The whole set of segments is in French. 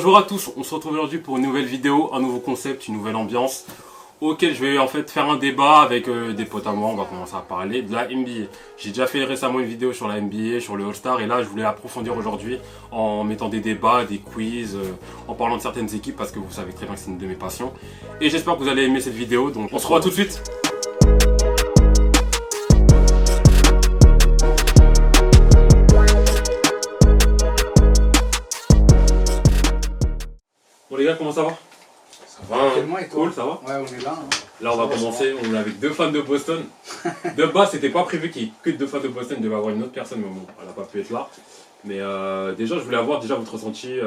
Bonjour à tous, on se retrouve aujourd'hui pour une nouvelle vidéo, un nouveau concept, une nouvelle ambiance auquel je vais en fait faire un débat avec des potes à moi. On va commencer à parler de la NBA. J'ai déjà fait récemment une vidéo sur la NBA, sur le All-Star, et là je voulais approfondir aujourd'hui en mettant des débats, des quiz, en parlant de certaines équipes parce que vous savez très bien que c'est une de mes passions. Et j'espère que vous allez aimer cette vidéo, donc on se revoit tout de suite. Bon les gars, comment ça va? Ça va, hein. Cool, ça va? Ouais, on est là. Hein. Là, on va commencer. On est avec deux fans de Boston. De base, c'était pas prévu qu'il y ait que deux fans de Boston. Il devait y avoir une autre personne, mais bon, elle n'a pas pu être là. Mais déjà, je voulais avoir déjà votre ressenti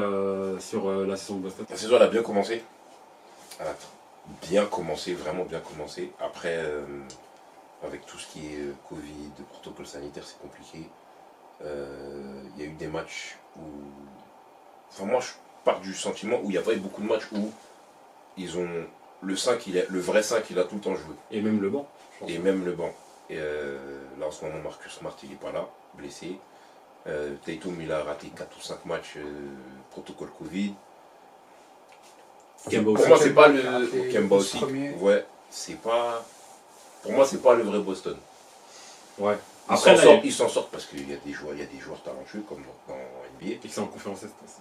sur la saison de Boston. La saison, elle a bien commencé. Elle a bien commencé, vraiment bien commencé. Après, avec tout ce qui est Covid, protocole sanitaire, c'est compliqué. Il y a eu des matchs où... Enfin, moi, je pars du sentiment où il n'y a pas eu beaucoup de matchs où ils ont... Le vrai 5, il a tout le temps joué. Et même le banc. Et même le banc. Et là, en ce moment, Marcus Smart, il n'est pas là, blessé. Tatum, il a raté 4 ou 5 matchs protocole Covid. Kemba aussi. Pour moi, c'est pas le... Kemba aussi. Ouais, c'est pas... Pour moi, c'est pas le vrai Boston. Ouais. Après, ils s'en sortent parce qu'il y a des joueurs talentueux comme dans NBA. Et que c'est en conférence Est aussi.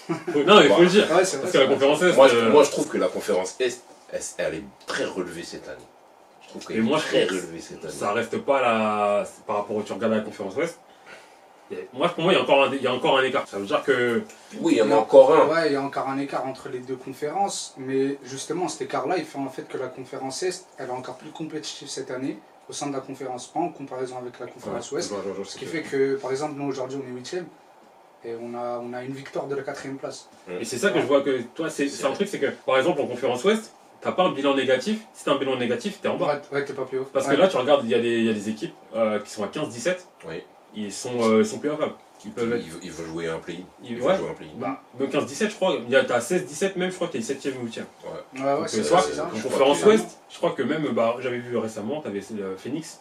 Non, mais il faut le dire. Ouais, parce que la conférence Est. Moi, je trouve que la conférence Est, elle est très relevée cette année. Je trouve qu'elle est très relevée cette année. Ça reste pas la. Par rapport au tu regardes la conférence Ouest. Pour moi, il y a encore un écart. Ça veut dire que. Oui, il y en a encore un. Ouais, il y a encore un écart entre les deux conférences. Mais justement, cet écart-là, il fait en fait que la conférence Est, elle est encore plus compétitive cette année au sein de la conférence, pas en comparaison avec la conférence Ouest. Ce qui fait que, par exemple, nous aujourd'hui, on est 8ème. Et on a une victoire de la 4ème place. Et c'est ça que je vois que toi, c'est un truc, c'est que par exemple en conférence Ouest, t'as pas un bilan négatif. Si t'as un bilan négatif, t'es en bas. Ouais, t'es pas plus haut. Parce que là, tu regardes, il y a des équipes qui sont à 15-17. Oui. Ils sont play-offables. Ils veulent jouer un play-in. Ils veulent jouer un play-in. Bah, donc 15-17, je crois, t'as 16-17 même, je crois que t'es 7ème ou 8ème. Ouais, c'est ça. ça. En conférence Ouest, je crois que même, j'avais vu récemment, t'avais Phoenix.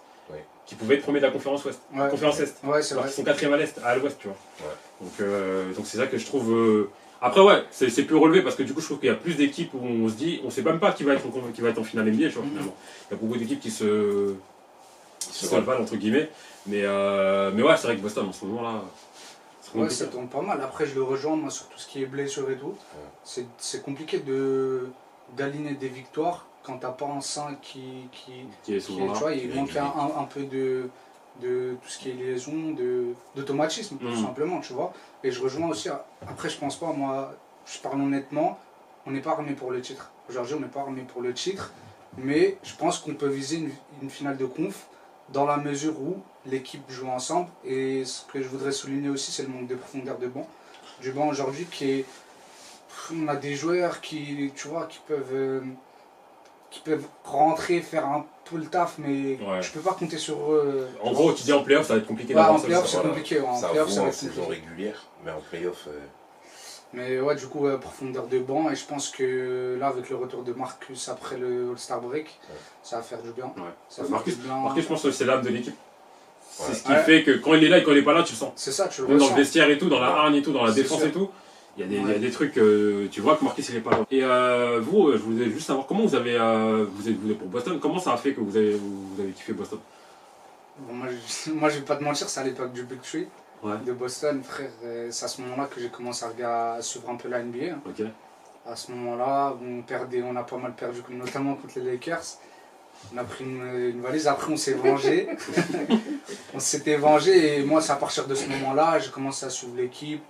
Qui pouvait être premier de la conférence Ouest, conférence Est. Ouais, c'est vrai. Ils sont 4ème à l'Ouest, tu vois. Ouais. Donc c'est ça que je trouve. Après, ouais, c'est plus relevé parce que du coup, je trouve qu'il y a plus d'équipes où on se dit, on sait même pas qui va être en finale NBA, tu vois, finalement. Il y a beaucoup d'équipes qui se valent, entre guillemets. Mais ouais, c'est vrai que Boston, en ce moment-là. Ouais, ça tourne pas mal. Après, je le rejoins, moi, sur tout ce qui est blessure et tout. C'est compliqué d'aligner des victoires quand t'as pas un 5 qui est souvent là. Tu vois, il manque un peu de tout ce qui est liaison, d'automatisme, tout simplement, tu vois. Et je rejoins aussi, après je pense pas, moi, je parle honnêtement, on n'est pas armé pour le titre. Aujourd'hui, on n'est pas armé pour le titre, mais je pense qu'on peut viser une finale de conf dans la mesure où l'équipe joue ensemble. Et ce que je voudrais souligner aussi, c'est le manque de profondeur de banc. Du banc aujourd'hui on a des joueurs qui, tu vois, qui peuvent rentrer, faire un peu le taf, mais je peux pas compter sur eux. En gros, tu dis en playoff, ça va être compliqué. En playoff, c'est compliqué. En ça playoff, vaut ça va en être saison régulière, mais en playoff... Mais ouais, du coup, profondeur de banc, et je pense que là, avec le retour de Marcus après le All-Star Break, ça va faire du bien. Marcus, je pense que c'est l'âme de l'équipe. C'est ce qui fait que quand il est là et quand il est pas là, tu le sens. C'est ça, tu le ressens. Dans le ressens. Vestiaire et tout, dans la hargne et tout, dans la défense et tout. Il y a des trucs, tu vois que Marcus il est pas là. Et vous, je voulais juste savoir comment vous êtes pour Boston, comment ça a fait que vous avez kiffé Boston? Bon, moi je vais pas te mentir, c'est à l'époque du Big Tree de Boston, frère. C'est à ce moment-là que j'ai commencé à suivre un peu la NBA. Okay. À ce moment-là, on a pas mal perdu, notamment contre les Lakers. On a pris une valise, après on s'est vengé. On s'était vengé et moi c'est à partir de ce moment-là, j'ai commencé à suivre l'équipe.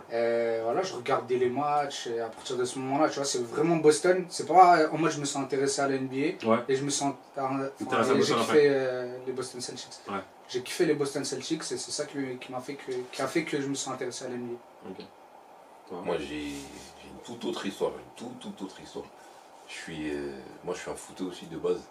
Voilà, je regardais les matchs et à partir de ce moment-là, tu vois, c'est vraiment Boston. C'est pas en mode je me suis intéressé à la NBA et je me sens j'ai kiffé les Boston Celtics. Ouais. J'ai kiffé les Boston Celtics et c'est ça qui a fait que je me suis intéressé à la NBA. Okay. Moi j'ai une toute autre histoire, toute autre histoire. Moi je suis un footeux aussi de base.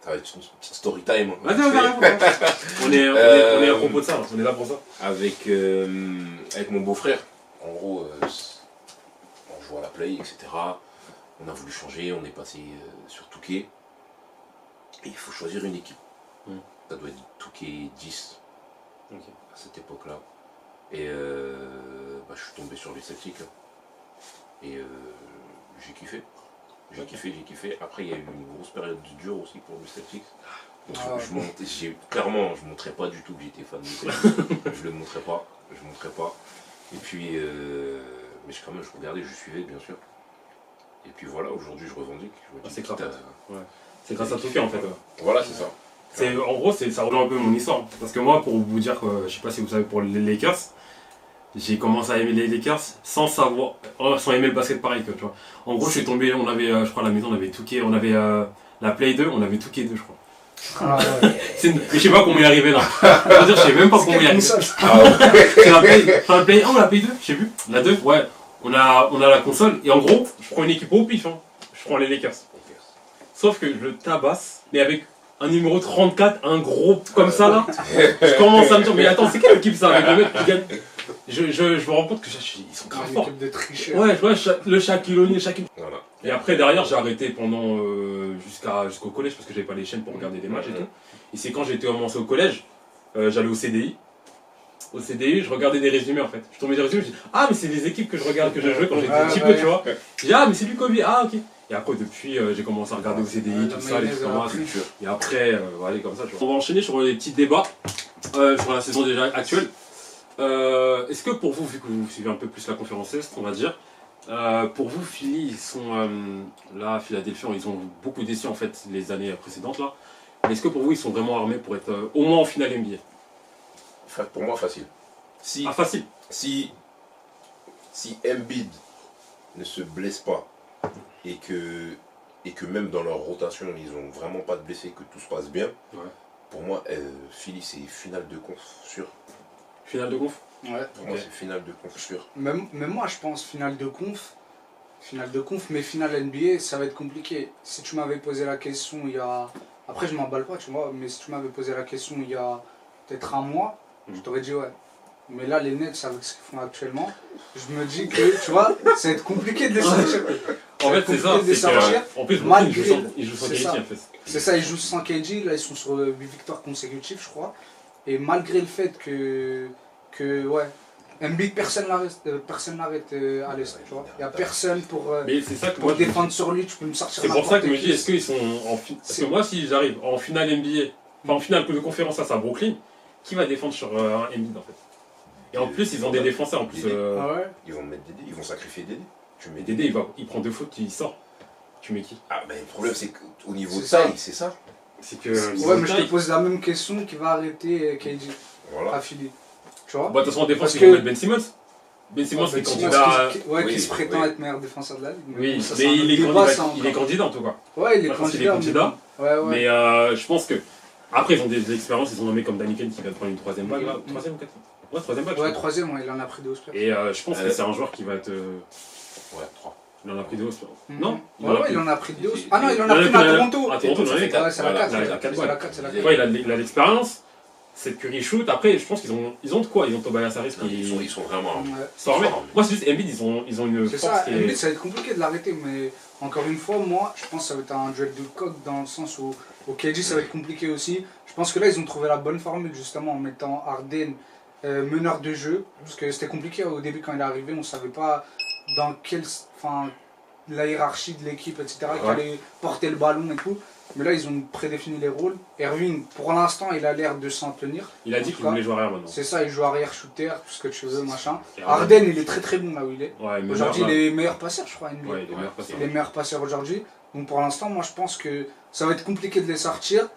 Ça va être une petite story time. On est à propos de ça, on est là pour ça. Avec mon beau-frère, en gros, on joue à la play, etc. On a voulu changer, on est passé sur Touquet. Et il faut choisir une équipe. Ça doit être Touquet 10 à cette époque-là. Et je suis tombé sur les Celtics. Et j'ai kiffé. J'ai kiffé. Après, il y a eu une grosse période dure aussi pour le Celtics. Donc, clairement, je ne montrais pas du tout que j'étais fan du Celtics. Je le montrais pas. Et puis, mais quand même, je regardais, je suivais, bien sûr. Et puis voilà, aujourd'hui, je revendique. C'est grâce c'est grâce à Touquet, en fait. Voilà, c'est ça. En gros, ça rejoint un peu mon histoire. Parce que moi, pour vous dire, je sais pas si vous savez, pour les Lakers, j'ai commencé à aimer les Lakers sans savoir, sans aimer le basket pareil, tu vois. En gros, je suis tombé, on avait, je crois, à la maison, on avait Touquet, on avait la Play 2, on avait Touquet 2, je crois. Ah ouais. Mais je sais pas comment il est arrivé là. Je sais même pas comment il est arrivé. C'est la Play 1 ou la Play 2, je sais plus. La 2, ouais. On a la console et en gros, je prends une équipe au pif, hein. Je prends les Lakers. Sauf que je le tabasse, mais avec un numéro 34, un gros comme ça là. Je commence à me dire, mais attends, c'est quelle équipe ça avec le mec qui gagne? Je me rends compte que ils sont grave forts. De tricheurs. Ouais, je vois le Shaquille O'Neal, Voilà. Et après, derrière, j'ai arrêté pendant jusqu'au collège parce que j'avais pas les chaînes pour regarder des matchs et tout. Et c'est quand j'étais commencé au collège, j'allais au CDI. Au CDI, je regardais des résumés en fait. Je tombais des résumés, je dis ah, mais c'est des équipes que je regarde, que j'ai joué quand j'étais un petit peu, tu vois. Je dis ah, mais c'est du Kobe, ah, ok. Et après, depuis, j'ai commencé à regarder au CDI, tout ça, les trucs comme ça. Et après, voilà, comme ça, tu vois. On va enchaîner sur les petits débats sur la saison déjà actuelle. Est-ce que pour vous, vu que vous suivez un peu plus la conférence Est, on va dire, pour vous, Philly, ils sont là, Philadelphie, ils ont beaucoup déçu en fait les années précédentes là. Est-ce que pour vous, ils sont vraiment armés pour être au moins en finale NBA? Pour moi, facile. Facile. Si Embiid ne se blesse pas et que même dans leur rotation, ils n'ont vraiment pas de blessés, que tout se passe bien, pour moi, Philly, c'est finale de conf sûr. Finale de conf? Ouais. Pour moi, c'est finale de conf sûr. Même moi, je pense finale de conf, mais finale NBA, ça va être compliqué. Si tu m'avais posé la question il y a... Après, je m'emballe pas, tu vois, mais si tu m'avais posé la question il y a peut-être un mois, je t'aurais dit ouais. Mais là, les Nets, avec ce qu'ils font actuellement, je me dis que, tu vois, ça va être compliqué de les sortir. En fait, c'est ça. En plus, ils jouent sans KD, en fait. C'est ça, ils jouent sans KD. Là, ils sont sur 8 victoires consécutives, je crois. Et malgré le fait que ouais, Embiid, personne n'arrête à l'Est, tu vois. Il n'y a personne pour défendre sur lui, tu peux me sortir. C'est pour ça que je me dis, est-ce qu'ils sont en finale? Parce que moi, si j'arrive en finale NBA, enfin en finale de conférence à Brooklyn, qui va défendre sur un Embiid en fait? Et en plus, ils ont des défenseurs en plus. Ils vont mettre Dédé, ils vont sacrifier Dédé. Tu mets Dédé, il prend 2 fautes, il sort. Tu mets qui? Ah, mais le problème, c'est qu'au niveau de taille, c'est ça. C'est que. Ouais, mais je te pose la même question qui va arrêter KD à Philly. Tu vois? Bah, de toute façon, en défense, ils vont mettre Ben Simmons. Ben Simmons, c'est candidat. Qui se prétend être meilleur défenseur de la ligue. Oui, mais il est candidat en tout cas. Ouais, il est candidat. Mais je pense que. Après, ils ont des expériences, ils ont nommé comme Danny Kelly qui vient de prendre une 3ème bague là. 3ème ou 4ème? Ouais, 3ème bague. Ouais, 3ème, il en a pris 2 Oscars. Et je pense que c'est un joueur qui va être. Ouais, 3. Il en a pris 2 Oscars. Non? Ouais, il en a pris 2 Oscars. Ah non, il en a pris à Toronto. À Toronto, c'est la 4. Ouais, il a l'expérience. C'est que shoot. Après, je pense qu'ils ont de quoi? Ils ont Tobias Harris qui. Ils sont vraiment. Moi, c'est juste Embiid, ils ont une force. C'est ça, Embiid, ça va être compliqué de l'arrêter, mais encore une fois, moi, je pense que ça va être un duel de coq dans le sens où au KD, ça va être compliqué aussi. Je pense que là, ils ont trouvé la bonne formule justement en mettant Harden meneur de jeu, parce que c'était compliqué au début quand il est arrivé, on ne savait pas dans la hiérarchie de l'équipe, etc., qui allait porter le ballon et tout. Mais là, ils ont prédéfini les rôles. Irving, pour l'instant, il a l'air de s'en tenir. Il a dit qu'il voulait jouer arrière maintenant. C'est ça, il joue arrière, shooter, tout ce que tu veux, machin. Harden, il est très très bon là où il est. Ouais, aujourd'hui, il est meilleur passeur, je crois. Ouais, il est meilleur passeur aujourd'hui. Donc pour l'instant, moi, je pense que ça va être compliqué de les sortir.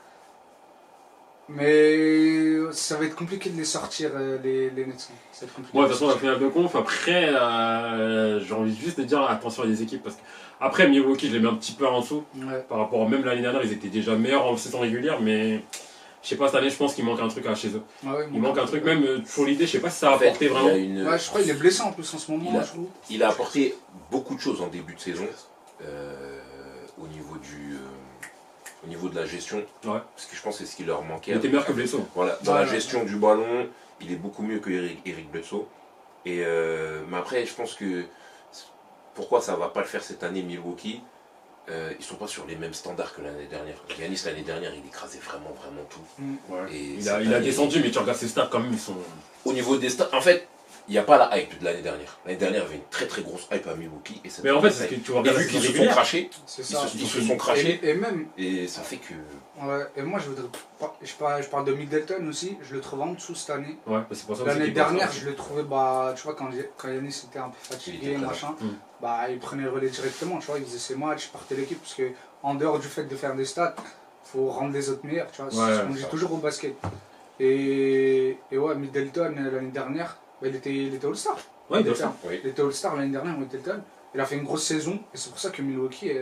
Mais ça va être compliqué de les sortir, les Nets. Moi, de toute façon, la finale de conf, après, j'ai envie juste de dire attention à des équipes. Parce que après, Milwaukee, je les mets un petit peu en dessous. Par rapport à même l'année dernière, ils étaient déjà meilleurs en saison régulière. Mais je sais pas, cette année, je pense qu'il manque un truc chez eux. Il manque un truc, même sur l'idée, je sais pas si ça a apporté vraiment. Ouais, je crois qu'il est blessé en plus en ce moment. Il a apporté beaucoup de choses en début de saison. Au niveau de la gestion, parce que je pense que c'est ce qui leur manquait. Il était meilleur que Bledsoe. Voilà, dans la gestion du ballon, il est beaucoup mieux que Eric Bledsoe. Et mais après, je pense que pourquoi ça va pas le faire cette année, Milwaukee, ils sont pas sur les mêmes standards que l'année dernière. Giannis l'année dernière, il écrasait vraiment tout. Et il a descendu, mais tu regardes ses stats quand même, ils sont. Au niveau des stats, en fait, il n'y a pas la hype de l'année dernière. L'année dernière, il y avait une très très grosse hype à Milwaukee. Et mais en fait, c'est ce que tu regardes. Vu qu'ils se sont crachés, ils se sont crachés. Et même. Et ça fait que. Ouais, et moi je parle de Middleton aussi, je le trouve en dessous cette année. Ouais, c'est pour ça. L'année dernière, je le trouvais, tu vois, quand Yannis était un peu fatigué, machin, il prenait le relais directement, tu vois, il faisait ses matchs, partait l'équipe, parce que en dehors du fait de faire des stats, il faut rendre les autres meilleurs, tu vois, c'est ce qu'on dit toujours au basket. Et ouais, Middleton l'année dernière, il était All-Star. Ouais, il était All-Star l'année dernière, Middleton. Il a fait une grosse saison, et c'est pour ça que Milwaukee,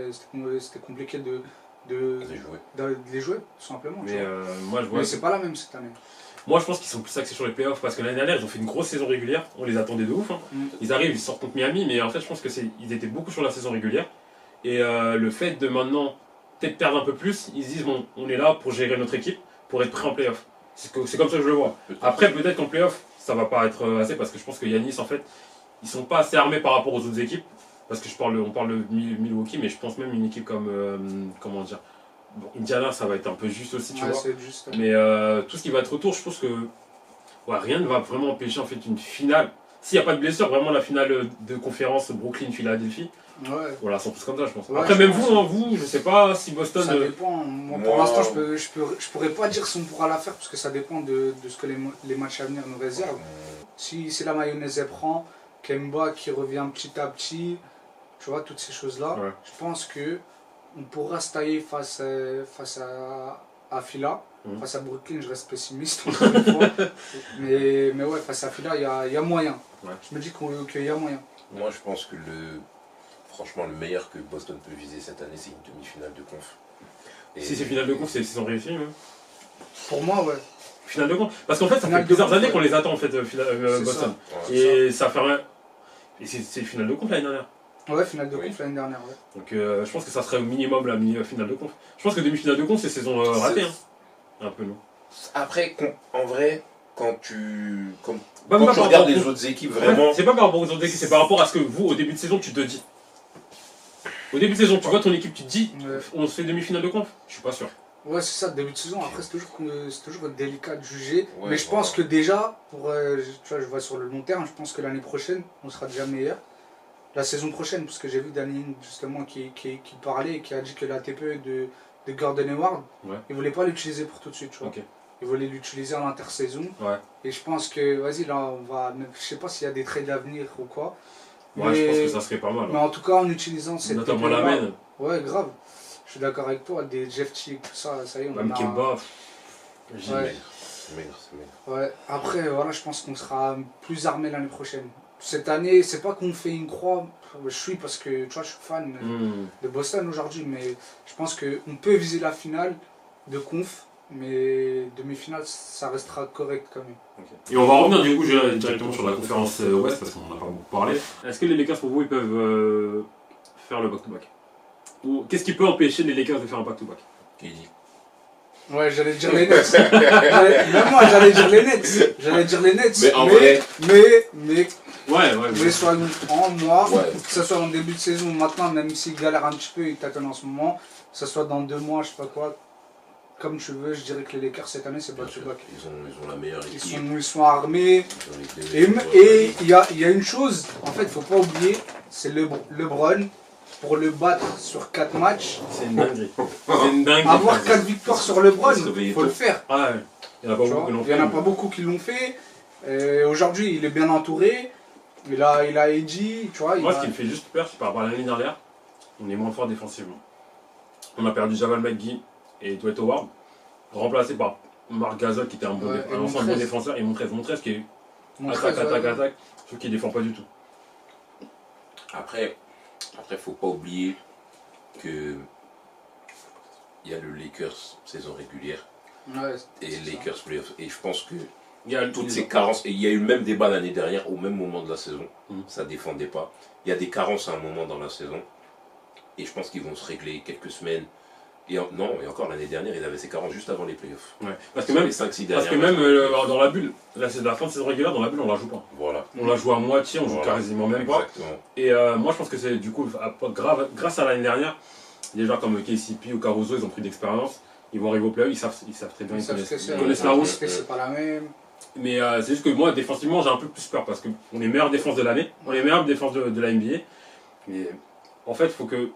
c'était compliqué de les jouer, tout simplement. Mais moi, je vois. Mais c'est pas la même cette année. Moi, je pense qu'ils sont plus axés sur les playoffs parce que l'année dernière, ils ont fait une grosse saison régulière. On les attendait de ouf. Hein. Ils arrivent, ils sortent contre Miami, mais en fait, je pense qu'ils étaient beaucoup sur la saison régulière. Et le fait de maintenant peut-être perdre un peu plus, ils se disent bon, on est là pour gérer notre équipe, pour être prêt en playoff. C'est comme ça que je le vois. Après, peut-être qu'en playoff, ça va pas être assez parce que je pense que Yannis, en fait, ils sont pas assez armés par rapport aux autres équipes. Parce que on parle de Milwaukee, mais je pense même une équipe comme comment dire. Bon, Indiana, ça va être un peu juste aussi, tu vois. Juste. Mais tout ce qui va être autour, je pense que rien ne va vraiment empêcher en fait une finale. S'il n'y a pas de blessure, vraiment la finale de conférence Brooklyn-Philadelphie. Ouais. Voilà, c'est plus comme ça, je pense. Ouais, après, même vous, je sais pas si Boston. Ça dépend. Moi, pour l'instant, je pourrais pas dire si on pourra la faire parce que ça dépend de ce que les matchs à venir nous réservent. Si la mayonnaise elle prend, Kemba qui revient petit à petit, tu vois, toutes ces choses-là, je pense que on pourra se tailler face à Phila. Face à Brooklyn, je reste pessimiste encore une fois. Mais ouais, face à Phila, il y a moyen. Ouais. Je me dis qu'il y a moyen. Moi, je pense que franchement, le meilleur que Boston peut viser cette année, c'est une demi-finale de conf. Et si c'est finale de conf, c'est saison réussie. Pour moi, ouais. Finale de conf. Parce qu'en fait, ça fait plusieurs années qu'on les attend, en fait, Boston. Et ça fait rien. Et c'est finale de conf l'année dernière. Ouais, finale de conf l'année dernière, ouais. Donc je pense que ça serait au minimum la finale de conf. Je pense que demi-finale de conf, c'est saison ratée. Hein. Un peu, non. Après, en vrai, quand tu regardes les autres équipes, vraiment. C'est pas par rapport aux autres équipes, c'est par rapport à ce que vous, au début de saison, tu te dis. Au début de saison, tu vois ton équipe, tu te dis, on se fait demi-finale de conf. Je suis pas sûr. Ouais, c'est ça, début de saison. Après, c'est toujours délicat de juger. Ouais, mais je pense que déjà, tu vois, je vois sur le long terme, je pense que l'année prochaine, on sera déjà meilleur. La saison prochaine, parce que j'ai vu Danny justement qui parlait et qui a dit que la TPE de Gordon Hayward, il voulait pas l'utiliser pour tout de suite, tu vois. Okay. Il voulait l'utiliser en intersaison. Ouais. Et je pense que, vas-y, là, je sais pas s'il y a des trades d'avenir ou quoi. Ouais, mais, je pense que ça serait pas mal. Mais en tout cas, en utilisant cette TPE. Notamment la main. Ouais, grave. Je suis d'accord avec toi, des Jeff Teague, tout ça, ça y est, on même Kemba. C'est maigre. Ouais, après, voilà, je pense qu'on sera plus armé l'année prochaine. Cette année, c'est pas qu'on fait une croix, je suis parce que tu vois, je suis fan de Boston aujourd'hui, mais je pense qu'on peut viser la finale de conf, mais demi-finale, ça restera correct quand même. Okay. Et on va revenir du coup directement sur la conférence Ouest parce qu'on en a pas beaucoup parlé. Est-ce que les Lakers pour vous ils peuvent faire le back-to-back? Ou qu'est-ce qui peut empêcher les Lakers de faire un back-to-back? Ouais, j'allais dire les Nets. Même moi, j'allais dire les Nets. Mais en vrai. Mais soyons francs, moi, que ce soit en début de saison ou maintenant, même s'ils galèrent un petit peu, ils tâtonnent en ce moment, que ce soit dans 2 mois, je sais pas quoi, comme tu veux, je dirais que les Lakers cette année, c'est back-to-back. Ils ont la meilleure équipe. Ils sont armés. Et il y a une chose, en fait, il faut pas oublier, c'est LeBron. Pour le battre sur 4 matchs, c'est une dinguerie. Avoir 4 victoires sur LeBron, il faut le faire. Ah ouais. Il n'y en a pas beaucoup qui l'ont fait. Aujourd'hui, il est bien entouré. Il a Eddie, tu vois. Moi, ce qui me fait juste peur, c'est par rapport à l'année dernière, on est moins fort défensivement. On a perdu Javal McGee et Dwight Howard, remplacé par Marc Gasol qui était un bon défenseur, et Montrez qui est attaque. Je trouve qu'il ne défend pas du tout. Après, faut pas oublier que il y a le Lakers saison régulière et Lakers playoffs. Et je pense que il y a toutes ces carences. Et il y a eu le même débat l'année dernière au même moment de la saison. Ça défendait pas. Il y a des carences à un moment dans la saison. Et je pense qu'ils vont se régler quelques semaines. Et encore l'année dernière, ils avaient ces carences juste avant les playoffs. Ouais. Parce que même, dans la bulle, là c'est la fin de saison régulière, dans la bulle on la joue pas. Voilà. On la joue à moitié, on joue quasiment même pas. Et moi je pense que c'est du coup, grâce à l'année dernière, des joueurs comme KCP ou Caruso, ils ont pris d'expérience. Ils vont arriver au playoff, ils savent très bien, ils connaissent la route. C'est pas la même. Mais c'est juste que moi, défensivement, j'ai un peu plus peur parce qu'on est meilleure défense de l'année, on est meilleure défense de la NBA. Mais en fait, il faut que.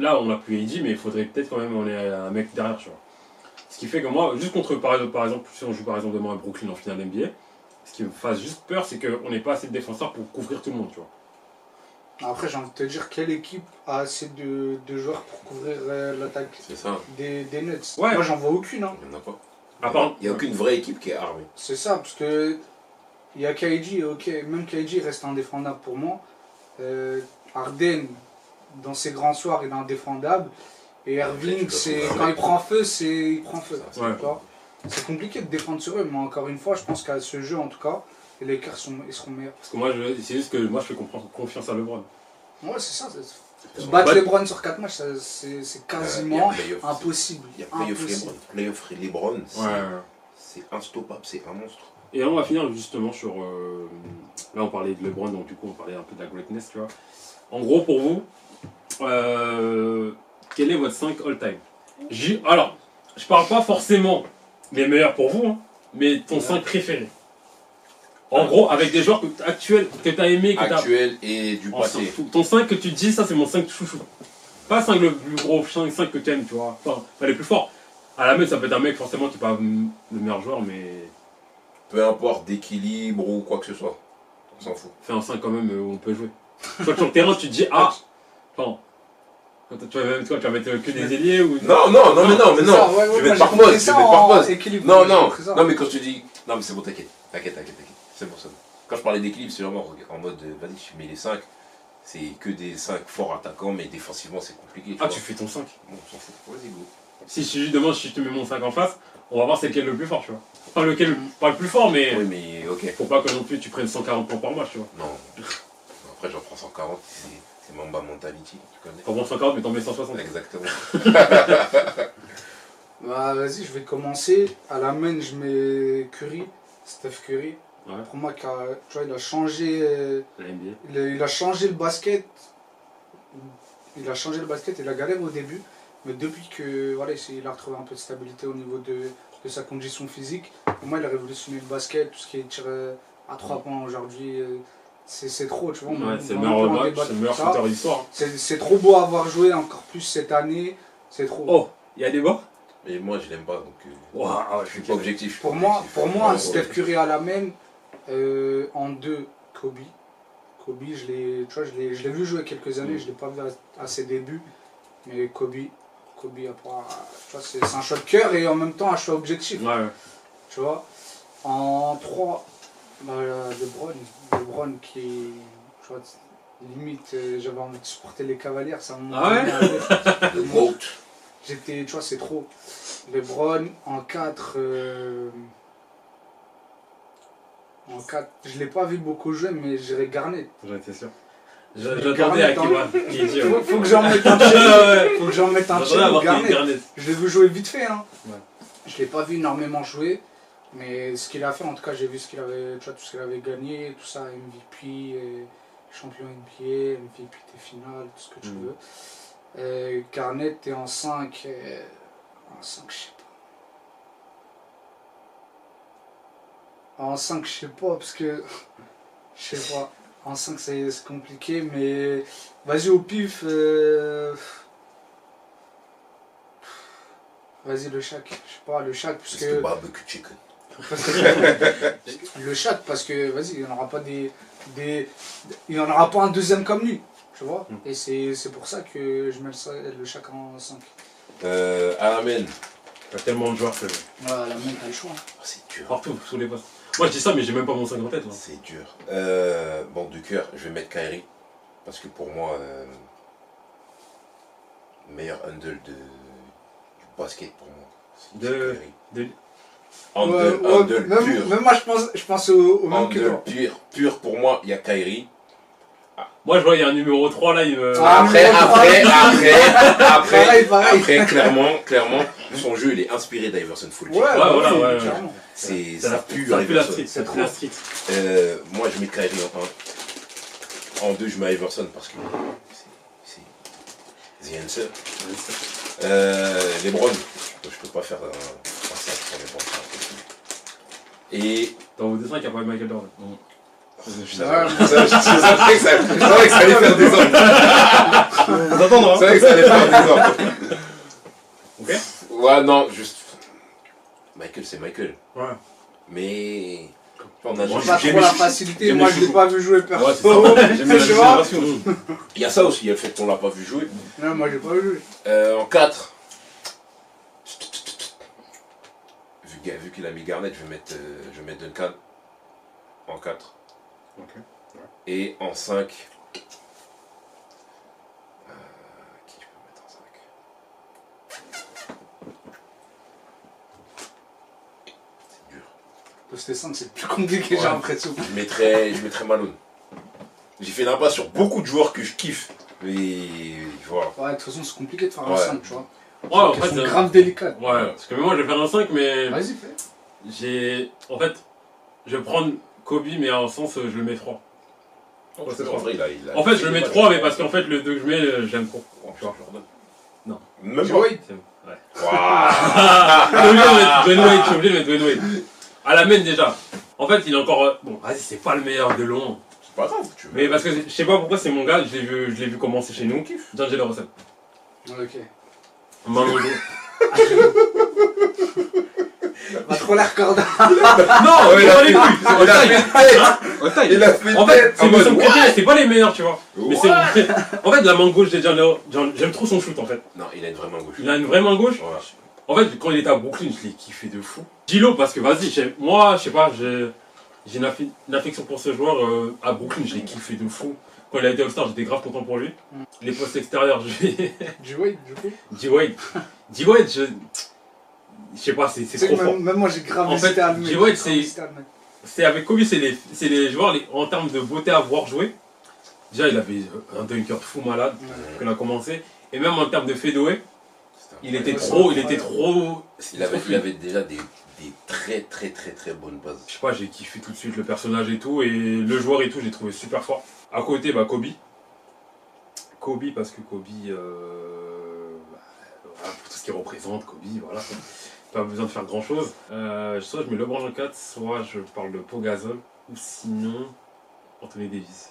Là, on n'a plus AD, mais il faudrait peut-être quand même on ait un mec derrière, tu vois. Ce qui fait que moi, juste contre, par exemple, si on joue par exemple demain à Brooklyn en finale NBA, ce qui me fasse juste peur, c'est qu'on n'ait pas assez de défenseurs pour couvrir tout le monde, tu vois. Après, j'ai envie de te dire, quelle équipe a assez de joueurs pour couvrir l'attaque des Nets? Ouais. Moi, j'en vois aucune. Hein. Il n'y en a pas. Il n'y a aucune vraie équipe qui est armée. C'est ça, parce que il y a KG, ok, même KG reste indéfendable pour moi. Harden, dans ses grands soirs, il est indéfendable. Et Irving, quand il prend feu, il prend feu. C'est compliqué de défendre sur eux, mais encore une fois, je pense qu'à ce jeu, en tout cas, les Lakers ils seront meilleurs. Parce que moi, c'est juste que moi, je fais confiance à LeBron. Ouais, c'est ça. Battre LeBron sur 4 matchs, c'est quasiment impossible. Il y a playoff LeBron, c'est instoppable, c'est un monstre. Et là, on va finir justement sur... là, on parlait de LeBron, donc du coup, on parlait un peu de la greatness, tu vois. En gros, pour vous, quel est votre 5 all-time? Alors, je parle pas forcément les meilleurs pour vous, hein, mais ton 5 préféré. En gros, avec des joueurs actuels que tu as aimé. Actuel et du passé. Ton 5 que tu dis, ça c'est mon 5 chouchou. Pas 5 le plus gros, 5 que tu aimes, tu vois. Enfin, les plus forts. À la mode, ça peut être un mec forcément qui n'est pas le meilleur joueur, mais. Peu importe d'équilibre ou quoi que ce soit. On s'en fout. Fais un 5 quand même où on peut jouer. Toi, sur le terrain, tu te dis, enfin. Tu vas mettre que des ailiers ou. Non, mais non. Je vais mettre par poste. Non, mais quand je te dis. Non, mais c'est bon, t'inquiète. C'est pour ça. Quand je parlais d'équilibre, c'est vraiment en mode, vas-y, tu mets les 5. C'est que des 5 forts attaquants, mais défensivement, c'est compliqué. Tu fais ton 5. Bon, on s'en fout. Vas-y, go. Si demain, si je te mets mon 5 en face, on va voir c'est lequel le plus fort, tu vois. Enfin, lequel, pas le plus fort, mais. Oui, mais ok. Faut pas que non plus tu prennes 140 points par match, tu vois. Non. Après, j'en prends 140, c'est Mamba Mentality, tu connais. T'en prends 140, mais t'en mets 160. Exactement. Bah, vas-y, je vais commencer. À la main, je mets Steph Curry. Ouais. Pour moi, tu vois, il a changé. La NBA. Il a changé le basket. Il a galéré au début. Mais depuis que voilà, il a retrouvé un peu de stabilité au niveau de sa condition physique, pour moi, il a révolutionné le basket, tout ce qui est tir à 3 points aujourd'hui. C'est trop, tu vois. Ouais, c'est le meilleur shooter de l'histoire. C'est trop beau à avoir joué, encore plus cette année. C'est trop. Oh, il y a des bords. Mais moi, je l'aime pas, donc je suis pas objectif. Pour moi, Steph Curry à la même. En 2, Kobe. Kobe, je l'ai vu jouer quelques années, je ne l'ai pas vu à ses débuts. Mais Kobe, c'est un choix de cœur et en même temps un choix objectif. Ouais. Tu vois. En 3, LeBron qui, tu vois, limite, j'avais envie de supporter les Cavaliers, ça m'a Le GOAT. Tu vois, c'est trop. LeBron, en 4, je ne l'ai pas vu beaucoup jouer, mais j'irai Garnett. J'en étais sûr. J'attendais à qui dit. Faut que j'en mette un chez Faut que j'en mette un chez Garnett. Je l'ai vu jouer vite fait. Hein. Ouais. Je ne l'ai pas vu énormément jouer, mais ce qu'il a fait, en tout cas, j'ai vu tout ce qu'il avait gagné, tout ça, MVP, champion NBA, MVP des finales, tout ce que tu veux. Garnett, t'es en 5. En 5, je sais pas. En 5, je sais pas, parce que. Je sais pas. En 5, c'est compliqué, mais. Vas-y au pif. Vas-y le Shaq. Je sais pas, le Shaq, parce que. Barbecue chicken. Le Shaq, parce que, vas-y, il n'y en aura pas il n'y en aura pas un deuxième comme lui. Tu vois. Et c'est pour ça que je mets le Shaq en 5. À la main. T'as tellement de joueurs que. Ouais, à la main, t'as le choix. C'est dur. Partout, sous les postes. Moi je dis ça, mais j'ai même pas mon 5 en tête. Hein. C'est dur. Bon, de cœur, je vais mettre Kyrie. Parce que pour moi, meilleur handle du basket pour moi. C'est Kyrie. Handle pur. Même moi, je pense au même que toi. Pur pour moi, il y a Kyrie. Moi je vois il y a un numéro 3 là, il me. Après, clairement, son jeu il est inspiré d'Iverson Full. Ouais. Ça pue Iverson. C'est trop la street. Moi je mets Kyrie en 2, je mets Iverson parce que c'est the answer. LeBron, je peux pas faire un 5 pour LeBron. Et... Dans vos dessins, il n'y a pas de Michael Jordan. Je savais que ça allait faire des ordres. C'est vrai que ça allait faire des ordres. Ok. Ouais, non, juste... Michael, c'est Michael. Ouais. Mais... On a pas trop la facilité, moi je l'ai pas vu jouer perso. Ouais, j'aime la génération. Il y a ça aussi, il y a le fait qu'on l'a pas vu jouer. Non, moi j'ai pas vu jouer. En 4. Vu qu'il a mis Garnett, je vais mettre Duncan. En 4. Ok. Ouais. Et en 5. Qui je peux mettre en 5? C'est dur. Poster 5 c'est plus compliqué, j'ai l'impression. Je mettrais Malone. J'ai fait l'impasse sur beaucoup de joueurs que je kiffe. Mais voilà. Ouais, de toute façon c'est compliqué de faire un 5, tu vois. Ouais, en fait, c'est grave délicat. Ouais, parce que moi je vais faire un 5, mais. Vas-y, fais. En fait, je vais prendre Kobe, mais en sens, je le mets 3. Ouais, c'est 3. En fait, je le mets 3, mais parce qu'en fait, le 2 que je mets, j'aime trop. Tu vois, Jordan. Non. Même pas. Wade. Ouais. Waouh. Je suis obligé de mettre Dwayne Wade. À la main déjà. En fait, il est encore. Bon, vas-y, c'est pas le meilleur de long. C'est pas grave, tu veux. Mais parce que je sais pas pourquoi c'est mon gars, je l'ai vu commencer chez nous. D'Angelo Russell. Ok. Mango. Pas trop l'air cordon. Non, il a fait taille. Il a fait En fait, c'est mon préféré, c'est pas les meilleurs, tu vois. Mais c'est en fait, la main gauche de D'Angelo, j'aime trop son shoot en fait. Non, il a une vraie main gauche. Il a une vraie main gauche. Ouais. En fait, quand il était à Brooklyn, je l'ai kiffé de fou. Gilo, parce que vas-y, moi, je sais pas, j'ai une affection pour ce joueur. À Brooklyn, je l'ai kiffé de fou. Quand il a été All-Star, j'étais grave content pour lui. Les postes extérieurs, D-Wade, du coup. D-Wade, je sais pas, c'est trop fort. Même moi, j'ai grave En fait, hésité à le mettre. D-Wade, c'est avec Kobe, c'est les joueurs, en termes de beauté à voir jouer. Déjà, il avait un dunker fou malade, qu'on a commencé. Et même en termes de fadeaway, il était trop. Il avait déjà des très bonnes bases. Je sais pas, j'ai kiffé tout de suite le personnage et tout, et le joueur et tout, j'ai trouvé super fort. À côté, bah Kobe. Kobe, parce que Kobe, voilà, pour tout ce qu'il représente, Kobe, voilà. Pas besoin de faire grand chose. Soit je mets LeBron en 4, soit je parle de Pau Gasol, ou sinon Anthony Davis.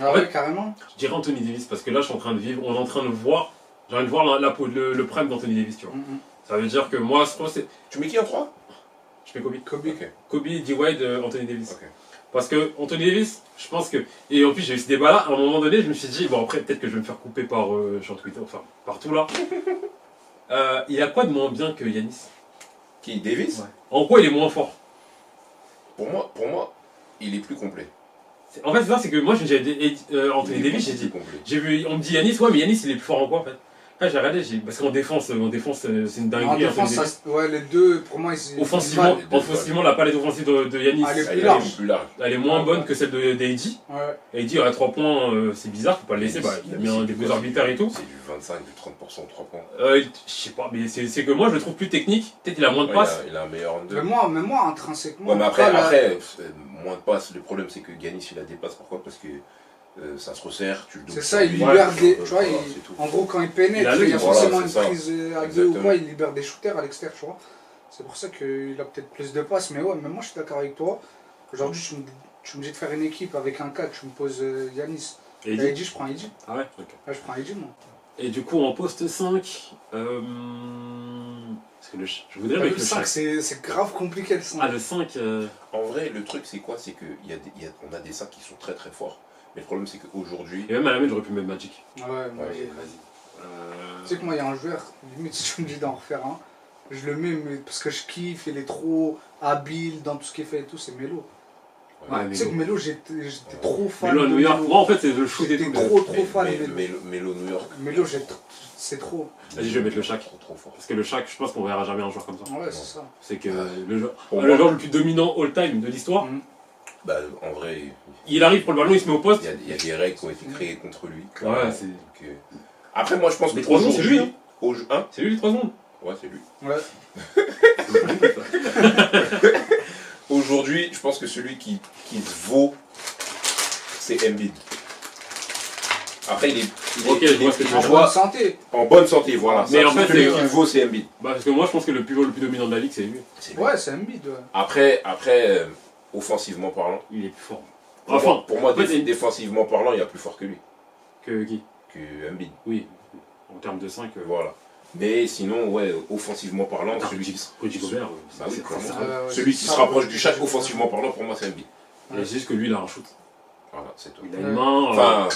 Ah ouais, carrément. Je dirais Anthony Davis, parce que là, je suis en train de vivre, on est en train de voir, j'ai envie de voir le prime d'Anthony Davis, tu vois. Ça veut dire que moi, je pense que tu mets qui en 3? Je mets Kobe. Okay. Kobe, D-Wade, Anthony Davis. Okay. Parce que Anthony Davis, je pense que... Et en plus, j'ai eu ce débat-là, à un moment donné, je me suis dit, bon après, peut-être que je vais me faire couper par sur Twitter, enfin, partout là. Il y a quoi de moins bien que Giannis? Qui, Davis? Ouais. En quoi il est moins fort? Pour moi, il est plus complet. En fait, c'est ça, c'est que moi, j'ai Anthony Davis, j'ai vu, on me dit Giannis, ouais, mais Giannis, il est plus fort en quoi, en fait? Là, j'ai regardé, parce qu'en défense, c'est une dinguerie. En défense, ouais, les deux, pour moi, ils offensivement, la palette offensive de Giannis, elle est moins bonne que celle d'AD. Ouais. AD, à 3 points, c'est bizarre, faut pas le laisser, il a mis des beaux arbitraires et tout. C'est du 25, du 30% 3 points. Je sais pas, mais c'est que moi, je le trouve plus technique. Peut-être qu'il a moins de passes. Il a un meilleur under. Mais moi, intrinsèquement. Ouais, mais après, moins de passes. Le problème, c'est que Giannis, il a des passes. Pourquoi? Parce que ça se resserre, tu le doubles. C'est ça, il libère des. Tu vois, en gros, quand il pénètre, il y a forcément une prise à deux ou quoi, il libère des shooters à l'extérieur, tu vois. C'est pour ça qu'il a peut-être plus de passes, mais ouais, même moi je suis d'accord avec toi. Aujourd'hui, tu me dis de faire une équipe avec un 4, tu me poses Giannis. Et Eddie, je prends Eddie. Ah ouais, ok. Ouais, je prends Eddie, moi. Et du coup, en poste 5, parce que je voudrais mettre le 5, c'est grave compliqué le 5. Ah, le 5. En vrai, le truc, c'est quoi? C'est qu'on a des 5 qui sont très fort. Mais le problème, c'est qu'aujourd'hui. Et même à la main, j'aurais pu mettre Magic. Ouais, vas-y. Tu sais que moi, il y a un joueur, limite, si tu me dis d'en refaire un, je le mets mais parce que je kiffe, il est trop habile dans tout ce qu'il fait et tout, c'est Melo. Ouais, tu sais que Melo, j'étais trop fan. Melo à New York, moi en fait, c'est le shoot et tout. J'étais trop fan. Melo New York. Melo, c'est trop. Vas-y, je vais mettre le Shaq. Trop fort. Parce que le Shaq, je pense qu'on verra jamais un joueur comme ça. Ouais, c'est ça. C'est que le joueur le plus dominant all-time de l'histoire. Bah, en vrai. Il arrive pour le ballon, il se met au poste. Il y a des règles qui ont été créées contre lui. Ouais, c'est. Après, moi, je pense que. Les 3 secondes, c'est lui, hein. C'est lui les 3 secondes. Ouais, c'est lui. Ouais. Aujourd'hui, je pense que celui qui vaut, c'est Embiid. Après, il est Ok, je vois ce que tu veux En dire. bonne santé. en bonne santé, voilà. Mais Ça, en fait, celui c'est- qui vaut, c'est Embiid. Bah, parce que moi, je pense que le pivot le plus dominant de la ligue, c'est lui. Ouais, c'est Embiid. Ouais. Après, offensivement parlant, Il est plus fort. pour Enfin, moi, pour moi, en fait, défensivement parlant, il y a plus fort que lui, que qui que Embiid. Oui, en termes de 5. Voilà. Mais sinon, ouais, offensivement parlant, celui qui, Rudy Gobert, bah oui, clairement. ouais, Celui qui c'est se ça, rapproche ouais. du chat, offensivement parlant, pour moi, c'est Embiid. il a juste que lui, il a un shoot. Voilà, c'est tout. Il a une main. Enfin,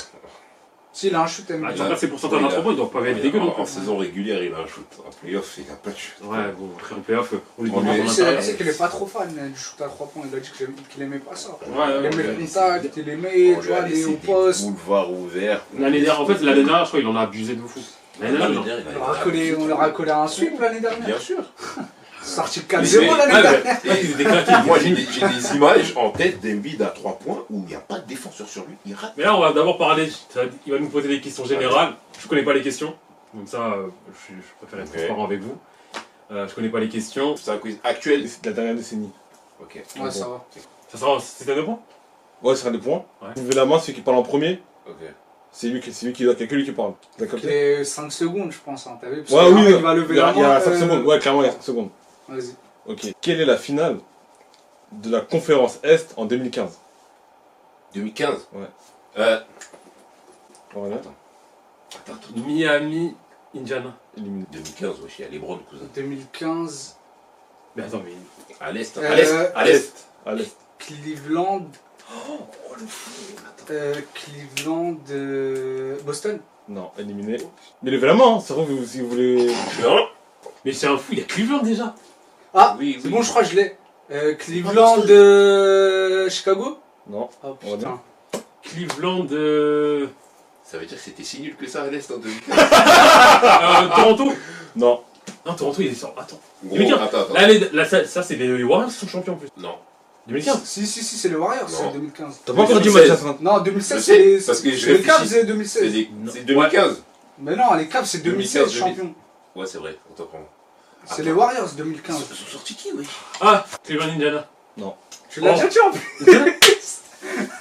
S'il a un shoot Embiid. tu regardes ses pourcentages à 3 points, ils doivent pas être dégueux non en plus. saison régulière, il a un shoot. En playoff, il n'a pas de shoot. Ouais, bon, après en playoff, on lui On demande lui- son Tu intérieur. sais qu'il est pas trop fan du shoot à 3 points. Il a dit qu'il aimait pas ça. Ouais, Il ouais, aimait ouais. le contact, il aimait, On tu lui a vois, laissé aller au des poste. boulevards ouverts. L'année dernière, en fait, l'année dernière, je crois qu'il en a abusé de fou. L'année dernière, genre. On leur a collé un sweep l'année dernière. Bien sûr. Sorti Mais- 4-0 l'année Ouais, dernière. ouais, il était claqué. Moi, j'ai des images en tête d'Embiid à 3 points où il n'y a pas de défenseur sur lui. Il rate. Mais là, on va d'abord parler. Il va nous poser des questions générales. Je connais pas les questions. Donc, ça, je préfère être Ok. transparent avec vous. Je connais pas les questions. C'est un quiz actuel. C'est de la dernière décennie. Ok. Ouais, ça va. Ça sera. C'était 2 points Ouais, ce sera des points. Ouais. Vous levez la main, celui qui parle en premier, Ok. c'est lui qui doit, que lui qui parle. D'accord. Il est 5 secondes, je pense. Hein. T'as vu? Parce Ouais, que oui, il va lever il y a, la il y a main. 5 secondes. Ouais, clairement, il y a 5 secondes. Vas-y. Ok. Quelle est la finale de la conférence Est en 2015 2015. Ouais. Attends. Voilà. Attends. Miami, Indiana. Éliminé. 2015, wesh, il y a Lebron, cousin. 2015, Mais attends, mais. À l'Est. Euh, À l'Est. À l'Est. À l'Est. Cleveland. Cleveland, Boston. Non, éliminé. Mais levez la main, hein, c'est vrai, si vous voulez. Non. Mais c'est un fou, il y a Cleveland déjà. Ah, Oui, c'est oui. bon, je crois que je l'ai. Cleveland, Chicago. Non. Oh On va putain. Cleveland, Ça veut dire que c'était si nul que ça à l'Est en 2015. Toronto. Non. Non, Toronto, il est sur. Attends. Gros, 2015. attends. Là, ça c'est les Warriors qui sont champions en plus. Non. 2015. Si, c'est les Warriors, Non. c'est 2015. T'as pas encore dit 2016. Mathias. Non, Je 2016, sais, parce que je c'est les Cavs, réfléchis. c'est 2016. C'est 2015. Mais non, les Cavs, c'est 2016 2015, champion. Ouais, c'est vrai. Autant pour moi. C'est les Warriors 2015. Ils sont sortis qui, oui? Ah, Cleveland, Indiana. Tu l'as Oh. déjà dit en plus.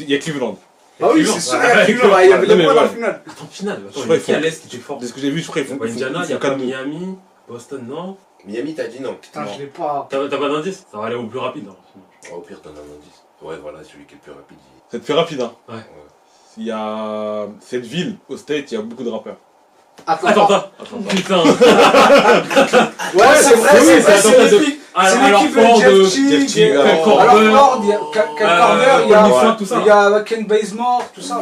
Il y a Cleveland. Bah oui, Cleveland. c'est sûr, il y a Cleveland, il y avait Non, les mais points dans la ouais. finale. Attends, finale. Je Attends, crois il y a qui à qu'ils l'Est qui était fort? De ce que j'ai vu, je crois qu'ils Il y font. a pas Indiana, il y a pas 4-2. Miami, Boston, non. Miami, t'as dit non. Putain, Non. je l'ai pas. T'as pas d'indice? Ça va aller au plus rapide. Hein. Oh, au pire, donne un indice. Ouais, voilà, celui qui est le plus rapide. Ça te fait rapide, hein. Ouais. Il y a cette ville, au State, il y a beaucoup de rappeurs. Attends, Attends, attends. Attends, putain. Ouais, c'est vrai, oui, c'est c'est vrai, c'est attentat de- l'équipe. Alors, C'est alors, l'équipe Ford, de Jeff Teague. Jeff Teague, Alors, Kyle Ford, il y a Kyle Korver, il y a. Paul Millsap, tout ça. Il y a Ken Bazemore, tout ça là.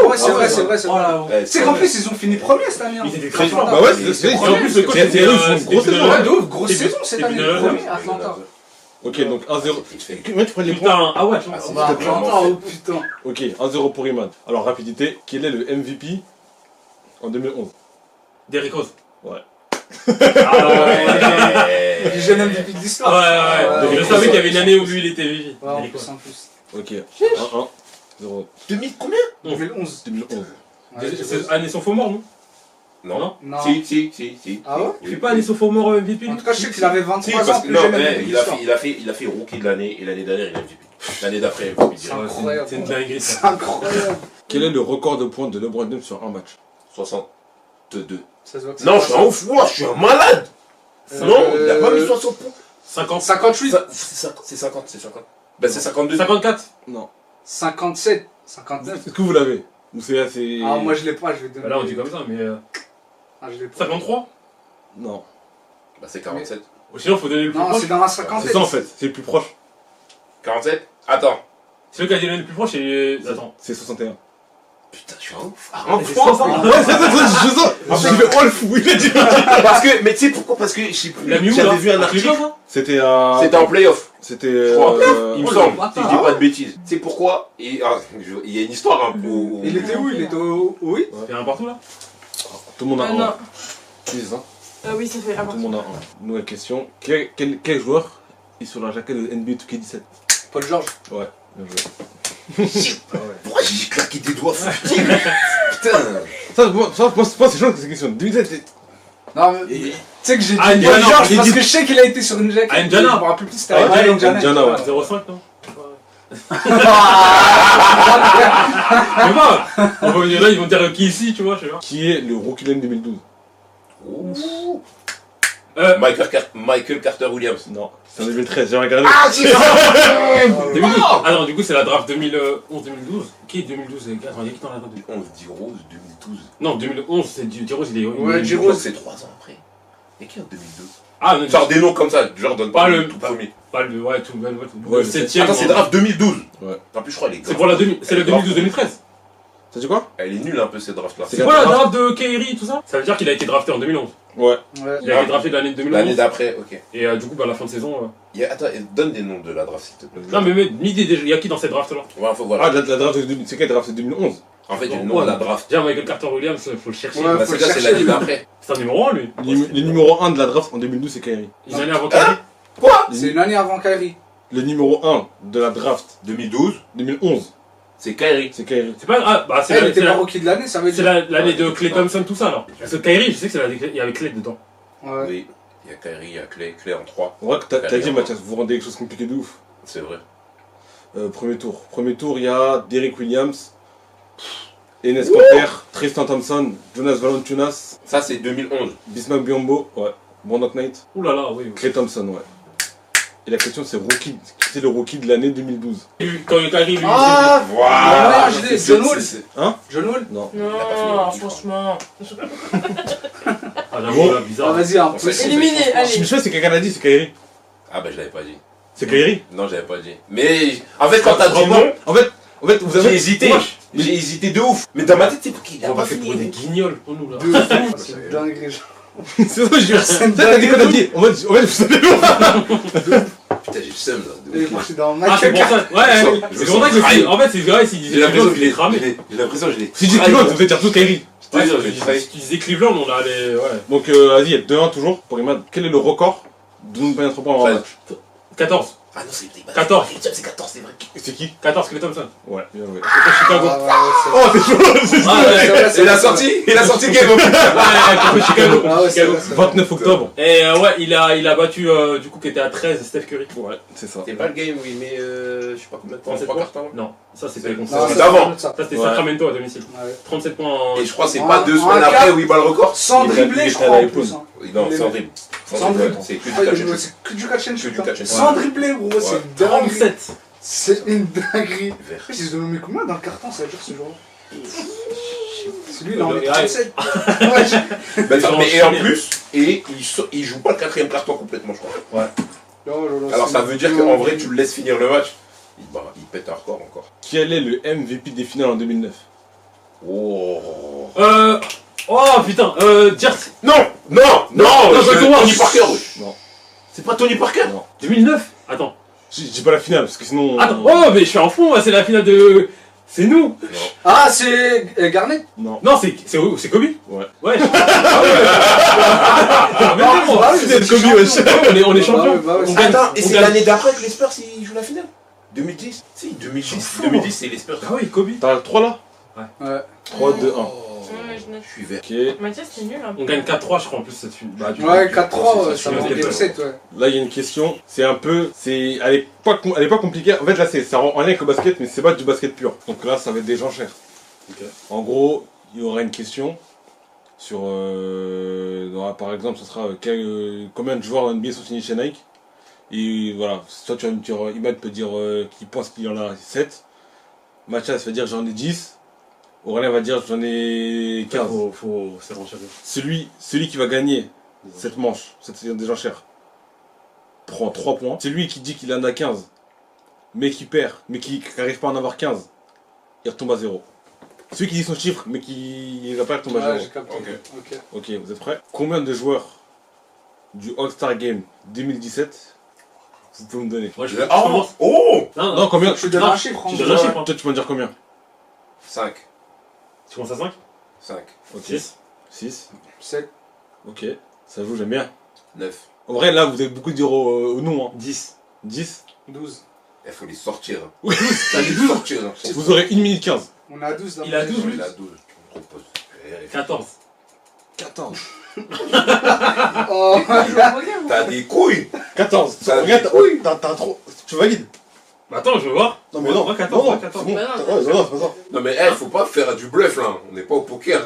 Ouais, c'est Ah vrai, ouais, c'est vrai, c'est Oh vrai. là, Ouais, Tu sais qu'en plus, ils ont fini premier cette année. hein. Ils étaient très Atlanta. forts. Bah ouais, Ils c'est étaient Et en plus, le coach, C'est- c'était c'est eux, ils font une grosse c'était saison. Ouais, de ouf, grosse Et saison puis- cette et puis année. de la- Premier, Atlanta. Ok, donc 1-0. Il fait. Comment tu prends les points? Putain, ah ouais, Ah, c'est Bah, c'était Atlanta, vraiment oh putain. Ok, 1-0 pour Iman. Alors, rapidité, quel est le MVP en 2011? Derrick Rose. Ouais. Ah ouais. Le jeune MVP de l'histoire. Ouais, ouais. Je savais qu'il y avait une année où lui il était vivi. Ouais, en Derrick plus, Rose. en plus. Ok, 1-1. 0. 2000 combien? 2011. 2011. Ouais, C'est année son faux mort, non? Non. Non. Si. Ah ouais? Il fait pas année son faux mort MVP En tout cas, je sais qu'il avait Si, 23 parce ans, que plus non, jeune mais MVP de l'histoire. il a fait rookie de l'année et l'année dernière il a MVP. L'année d'après MVP C'est direct. incroyable. C'est une dinguerie C'est ça. incroyable. Quel est le record de points de LeBron James sur un match? 62. Ça se voit que Non, je c'est suis un ouf, moi, je suis un malade. Non, il a pas mis 60 points. 50. 58, C'est 50, c'est 50. Ben c'est 52. 54. Non. 57, 59. Est-ce que vous l'avez? Ou c'est assez. Ah, moi je l'ai pas, je vais donner. Bah là on dit comme ça, mais. Ah, je l'ai pas. 53. Non. Bah c'est 47. Ou sinon faut donner le plus Non, proche. c'est dans la C'est cinquantaine. ça en fait, c'est le plus proche. 47. Attends. Celui qui a donné le plus proche, c'est. Attends. C'est 61. Putain, je suis un ouf. Ah, Un mais c'est point. 60. Ouais, c'est ça, je sens. En fait, Je vais oh le fou, il a dit. Parce que, mais tu sais pourquoi? Parce que je sais plus. La Miu, J'avais là. vu un À article. Cleveland, hein. C'était un. C'était en playoff. C'était. Je crois. Il me Oh, semble. bâtard. Si je dis pas de bêtises. Tu sais pourquoi? Il y a une histoire un peu. Il était où? Il était au. Oui? Il y a un partout là. Tout le monde a un. Non. C'est ça. Oui, ça fait un Tout le monde a un. Nouvelle question. Quel joueur est sur la jaquette de NBA 2K17? Paul George. Ouais, bien joué. Pourquoi j'ai claqué des doigts futiles? Putain. Moi, c'est chiant que ces questions. 2017, Non, mais. Tu sais que j'ai dit Ah, Paul Indiana, George j'ai parce dit- que je sais qu'il a été sur une jaquette. Ah, Indiana. Je me rappelle plus, c'était Ah, avec Indiana, Indiana. ouais. 0,5 non. sais pas. On va venir là, ils vont dire qui ici, tu vois, je sais pas. Qui est le rookie de l'année 2012? Ouh. Euh, Michael Carter Williams. Non, c'est en 2013, j'ai regardé. Ah, c'est ça. 2012. Ah non, du coup, c'est la draft 2011-2012. Qui est 2012? Attends, il y a qui dans la draft? 2011, D-Rose, 2012. Non, 2011, c'est D-Rose, il est. Ouais, D-Rose, D-Rose. c'est 3 ans après. Et qui en 2012? Ah, non, Genre des noms comme ça, genre donne Pas pas le- le tout premier. pas le. Ouais, tout le même. Ouais, Le 7ème. Attends, c'est draft 2012. Ouais. En plus, je crois, elle est C'est pour la c'est le 2012-2013. Ça dit quoi? Elle est nulle un peu cette draft là. C'est C'est quoi la draft de Kairi, tout ça? Ça veut dire qu'il a été drafté en 2011. Ouais. Ouais. Il a été drafté de l'année 2011. L'année d'après, ok. Et du coup, à la fin de saison. Attends, donne des noms de la draft s'il te plaît. Non, mais une idée déjà. Il y a qui dans cette draft là? Ouais, faut Ah, voir. la draft de 2000, c'est quelle draft? C'est 2011. En fait, j'ai le nom de la draft. Déjà, Michael Carter Williams, faut le chercher. Ouais. Bah, faut c'est le ça, c'est chercher. l'année d'après. C'est un numéro 1 lui. Le numéro 1 de la draft en 2012, c'est Kyrie. Ils allaient avant Kairi. Quoi? C'est une année avant Kyrie. Le numéro 1 de la draft 2012, 2011, c'est Kyrie. c'est Kyrie. C'est pas. Ah, bah, Il était pas rookie de l'année, ça veut c'est dire. l'année de Ouais, Klay c'est Thompson, tout ça alors. Parce que Kairi, je sais que c'est l'année. Il y avait Klay dedans. Ouais. Oui, il y a Kyrie, il y a Clay en 3. On voit que t'as Kyrie dit, en Mathias, vous rendez quelque chose de compliqué de ouf. C'est vrai. Premier tour. Premier tour, il y a Derrick Williams, Enes Kanter, Tristan Thompson, Jonas Valanciunas, Ça, c'est 2011. Bismack Biyombo, ouais, Brandon Knight, Ouh là là, oui. oui. Klay Thompson, ouais. Et la question c'est rookie, qui c'est le rookie de l'année 2012? Quand Kairi lui. Ah Voilà. ouais, je l'ai, John Wall. John Wall. Non. Il a pas fait le Non, rookie, franchement. Ah, j'avoue, là, bizarre. Ah, vas-y, un On sait- peu. Éliminé, Je allez. me souviens, c'est quelqu'un l'a dit, c'est Kyrie. Ah, bah, je l'avais pas dit. C'est Kyrie. Non, j'avais pas dit. Mais, en fait, quand t'as dit Vraiment, non, en fait, vous avez j'ai hésité. Moi, J'ai hésité de ouf. Mais dans ma tête, c'est pour qu'il On a va pas passer pour fini. des guignols pour nous là. De fou. C'est dingue. c'est ça, je C'est une t'as dit quoi, t'as dinguerie. dit? En fait, vous savez pas. Putain, j'ai le seum là. de Et ouf. moi, je suis dans Ah, c'est Michael pour Carter. ça. Ouais, Je c'est me pour ça sens que trahi. en fait, c'est vrai, s'il J'ai disait l'impression Cleveland, que je l'ai cramé. j'ai l'impression que je l'ai. Si tu dis Cleveland, vous êtes dire tout Kyrie. Je te jure, Ouais, j'ai trahi. si tu disais Cleveland, on allait. Ouais. Donc, vas-y, il y a 2-1 toujours pour Imad. Quel est le record de nombre de paniers à 3 points en un match? 14. Ah non, c'est 14. C'est 14, c'est vrai. C'est qui? 14 Klay Thompson. Ouais, bien joué. Contre Chicago. Ah, ouais, Oh, t'es chaud, c'est Ah, ouais, Il a sorti Game of Thrones. contre Chicago. Ah contre ouais, c'est Chicago. vrai, c'est vrai. 29 octobre. Et ouais, il a battu du coup qui était à 13 Steph Curry. Ouais, c'est ça. C'est pas le game où il met, je sais pas combien de points, 37 3 points. cartons. Non, ça c'était C'est- contre Non, C'est ça, d'avant. c'est ça. Ça c'était Ouais. Sacramento à domicile. Ouais. 37 points en. Et je crois que c'est En- pas 2 en semaines un après quart. où il bat le record. Sans Il a- dribbler, il je était à crois, la en plus. hein. Non, Il sans est- dribble. Sans dribble. C'est que du Ouais, catch and shoot. c'est que du catch and Que shoot. du hein. catch and shoot. Sans dribbler, gros, c'est une dinguerie. 37. C'est une dinguerie. Vert. Ils ont mis combien dans le carton, ça dure ce jour-là? C'est lui, il en Ouais, met 37. Ouais, Mais Ils ont et en enchaîné. plus, il joue pas le 4ème carton complètement, je crois. oh là là, Alors c'est ça veut dire une qu'en vrai, dinguerie. tu le laisses finir le match. Il pète un record encore. Quel est le MVP des finales en 2009? Oh. Oh putain, Jersey. Non, non, non, non, c'est comment Tony Parker. wesh. Non. C'est pas Tony Parker. Non. 2009. Attends. Je dis pas la finale parce que sinon. Attends. Oh mais je suis en fond, moi, c'est la finale de. C'est nous. Ah, c'est Garnett. Non. Non, c'est Kobe. Ouais. Ouais. Ah, bah oui, C'est Kobe, wesh. On est champion. Bah ouais, On c'est- gagne. Attends, et On c'est gagne. l'année d'après que les Spurs ils jouent la finale 2010. Si, 2010 c'est les Spurs. Ah oui, Kobe. T'as 3 là? Ouais. 3, 2, 1. Ouais, je note. Je suis vert. Ok. Mathias, t'es nul un peu. On gagne 4-3, je crois, en plus, cette finale. Bah, du coup, Ouais, 4-3, c'est ça ça, va en c'est game ça. 7, ouais. Là, il y a une question. C'est un peu. Elle est pas compliquée. En fait, là, ça rend en lien avec le basket, mais c'est pas du basket pur. Donc là, ça va être des gens chers. Ok. En gros, il y aura une question sur. Par exemple, ce sera combien de joueurs NBA sont signés chez Nike. Et voilà. Soit tu vas me dire. Imad peut dire qu'il pense qu'il y en a 7. Mathias va dire j'en ai 10. Aurélien va dire j'en ai 15. Faut se renchérir. Celui qui va gagner cette manche, c'est des gens chers, prend 3 points. Celui qui dit qu'il en a 15, mais qui perd, mais qui n'arrive pas à en avoir 15, il retombe à 0. Celui qui dit son chiffre, mais qui va pas retomber à Ouais, 0. j'ai capté. Ok. Ok. Ok, vous êtes prêts? Combien de joueurs du All-Star Game 2017 vous pouvez me donner? Moi, je Oh, commence. oh Non, Non, combien? Tu donnes un chiffre, tu hein. donnes un chiffre. Hein. Toi, tu peux me dire combien? 5. Tu commences à 5? 5. Ok. 6. 6. 7. Ok. Ça joue, j'aime bien. 9. En vrai, là, vous avez beaucoup de dire au nom. Hein. 10. 10. 12. Il faut les sortir. Oui. T'as les sortir. hein. Vous aurez 1 minute 15. On est à 12 là. Il a 12, Il a 12. Je me propose. 14. 14. Oh, Tu joues au poker ou T'as des couilles. 14. Ça- Regarde, t'as trop. Tu valides? Attends, je veux voir. Non, mais non. 14, Non, 14. c'est bon. Bah non, Ouais, non, c'est pas ça. Non mais faut pas faire du bluff là, on n'est pas au poker.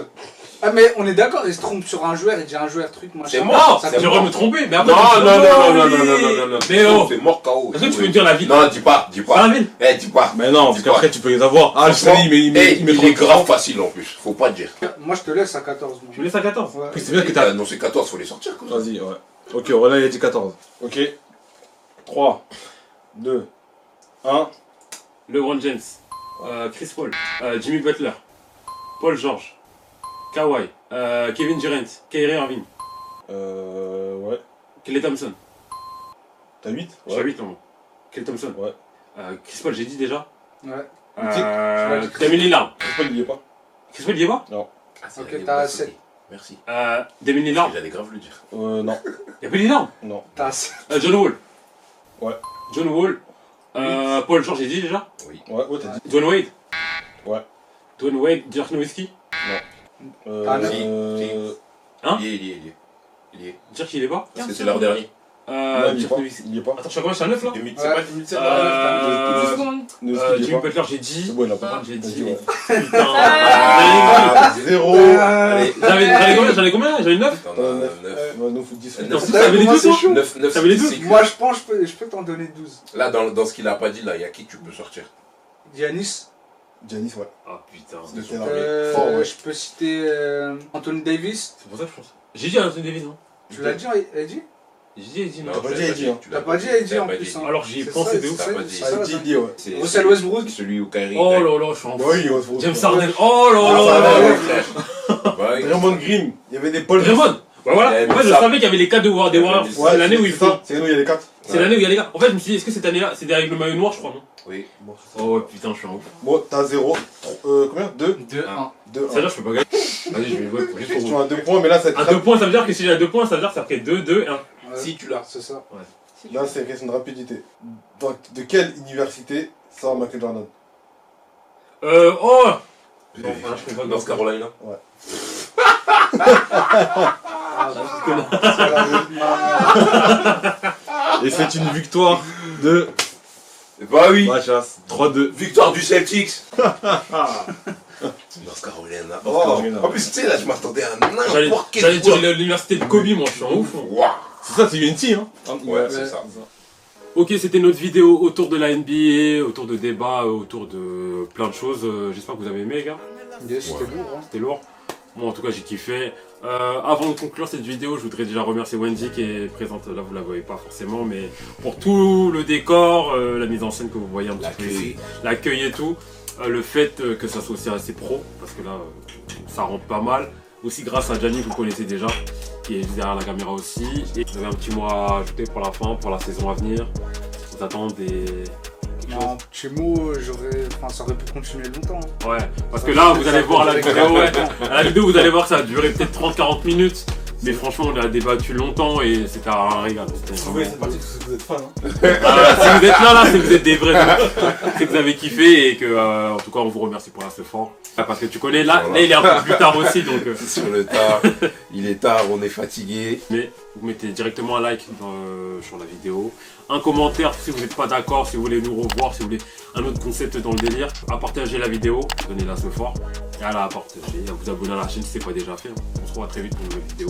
Ah mais on est d'accord, il se trompe sur un joueur, il dit un joueur truc machin. C'est mort, Ça c'est J'aurais me tromper, mais après. Non. Mais oh. C'est mort KO. Est-ce que tu peux me dire la ville? Non, dis pas. Pas la ville. Dis pas. Mais non, parce qu'après, tu peux les avoir. Ah, le Sally, il est grave facile en plus, faut pas dire. Moi je te laisse à 14. Moi. Tu me laisses à 14. Ouais. C'est bien que t'as. Non, c'est 14, faut les sortir quoi. Vas-y, ouais. Ok, Roland, il a dit 14. Ok. 3, 2, 1. LeBron James, Chris Paul, Jimmy Butler, Paul George, Kawhi, Kevin Durant, Kyrie Irving, Ouais. Klay Thompson. T'as 8? Je suis à 8 non. Klay Thompson. Ouais. Chris Paul, j'ai dit déjà. Ouais. Damien Lillard. Chris Paul, il y est pas. Chris Paul, il y est pas? Ah, c'est Ok, allé, t'as ouais, assez. Merci. Damien Lillard. J'allais grave le dire. Non. Y'a pas Lillard. Non. T'as assez. John Wall. Ouais. John Wall. Paul George, j'ai dit déjà. Oui. Ouais, t'as dit. Dwayne Wade. Ouais. Dwayne Wade, Dirk Nowitzki. Ah, non. Hein? Il y est. Dirk, il est pas. Parce que c'est l'heure dernier. Non, il y est Dirk pas. Nowitzki. Il y est pas. Attends, je suis à combien? Je suis à 9 là? C'est pas 2007 Euh, 10 secondes. Il y est Jimmy pas. Butler, j'ai dit. C'est bon, il a pas. J'ai Vas-y, dit. ouais. Putain. Ah, 0. Allez. J'avais combien? J'avais 9? T'en as 9. Ouais, 9 ou 10. Attends, Neuf. t'avais les Moi, 12 c'est toi? chaud. 9, T'avais les 12? Moi je pense que je peux t'en donner 12. Là, dans ce qu'il a pas dit, là, il y a qui tu peux sortir? Giannis. Giannis, ouais. Ah putain. C'était fort, ouais. Je peux citer Anthony Davis. C'est pour ça que je pense. J'ai dit à Anthony Davis, non? Tu l'as dit, Eddie? J'ai dit, non. T'as pas tu dit l'as Eddie, hein. T'as pas dit Eddie en plus. Hein. Alors j'y ai C'est pensé ça, de ouf. T'as pas dit. c'est Ah, ça, dit, ça. dit, ouais. C'est Russell Westbrook. celui où Kyrie. Oh là là, je suis en Bah fou. oui, on se James Harden. Oh là Ah, là ça là va, là. ouais, frère. Bah oui. Draymond Green, il y avait des Paul. Draymond. Bah voilà. Ouais, mais En fait, je ça- savais qu'il y avait les 4 des Warriors. Ouais, C'est l'année où ils font. C'est nous, il y a les 4. C'est l'année où il y a les gars. En fait, je me suis dit, est-ce que cette année-là, c'est avec le maillot noir, je crois, non? Oui. Oh ouais, putain, je suis en ouf. Bon, t'as 0. Combien 2 2-1. 2, Ça veut dire que je peux pas gagner. Vas-y, je vais jouer juste pour Tu vous. as 2 points, mais là, c'est À 2 points, ça veut dire que si j'ai à 2 points, ça veut dire que ça ferait 2, 2, 1. Si tu l'as. C'est ça. Là, c'est question de rapidité. De quelle université sort Michael Jordan? Oh! Non, voilà, je fais pas North Carolina. Ah, c'est la- Et c'est une victoire de Bah oui. Machas. 3-2. Victoire du Celtics. North Carolina. Oh. En plus, tu sais, là, je m'attendais à J'allais n'importe quel j'allais dire joueur. l'université de Kobe, moi, je suis en ouf. Waouh. C'est ça, c'est UNT, hein? Ouais, c'est ça. Ok, c'était notre vidéo autour de la NBA, autour de débats, autour de plein de choses. J'espère que vous avez aimé, les gars. Yes, c'était lourd. Hein. C'était lourd. Moi, en tout cas, j'ai kiffé. Avant de conclure cette vidéo, je voudrais déjà remercier Wendy qui est présente. Là, vous la voyez pas forcément, mais pour tout le décor, la mise en scène que vous voyez un petit peu ici, l'accueil et tout, le fait que ça soit aussi assez pro, parce que là, ça rentre pas mal. Aussi grâce à Gianni, que vous connaissez déjà, qui est derrière la caméra aussi. Et vous avez un petit mot à ajouter pour la fin, pour la saison à venir. Vous attendez quelque chose? Non, petit mot, ça aurait pu continuer longtemps. Hein. Ouais, parce que là, vous allez voir la vidéo, ouais. À la vidéo, vous allez voir que ça a duré peut-être 30-40 minutes. Mais franchement, on a débattu longtemps et c'était un régal. C'était Trouvez vraiment- cette partie parce que vous êtes fan, hein? Si vous êtes là, c'est que vous êtes des vrais. C'est que vous avez kiffé et que, en tout cas, on vous remercie pour la ce fort. Parce que tu connais, là, Voilà. là, il est un peu plus tard aussi, donc. Sur le tard. Il est tard, on est fatigué. Mais vous mettez directement un like sur la vidéo, un commentaire si vous n'êtes pas d'accord, si vous voulez nous revoir, si vous voulez un autre concept dans le délire, à partager la vidéo, donnez-la ce fort, et à la partager, à vous abonner à la chaîne si ce n'est pas déjà fait. On se revoit très vite pour une nouvelle vidéo.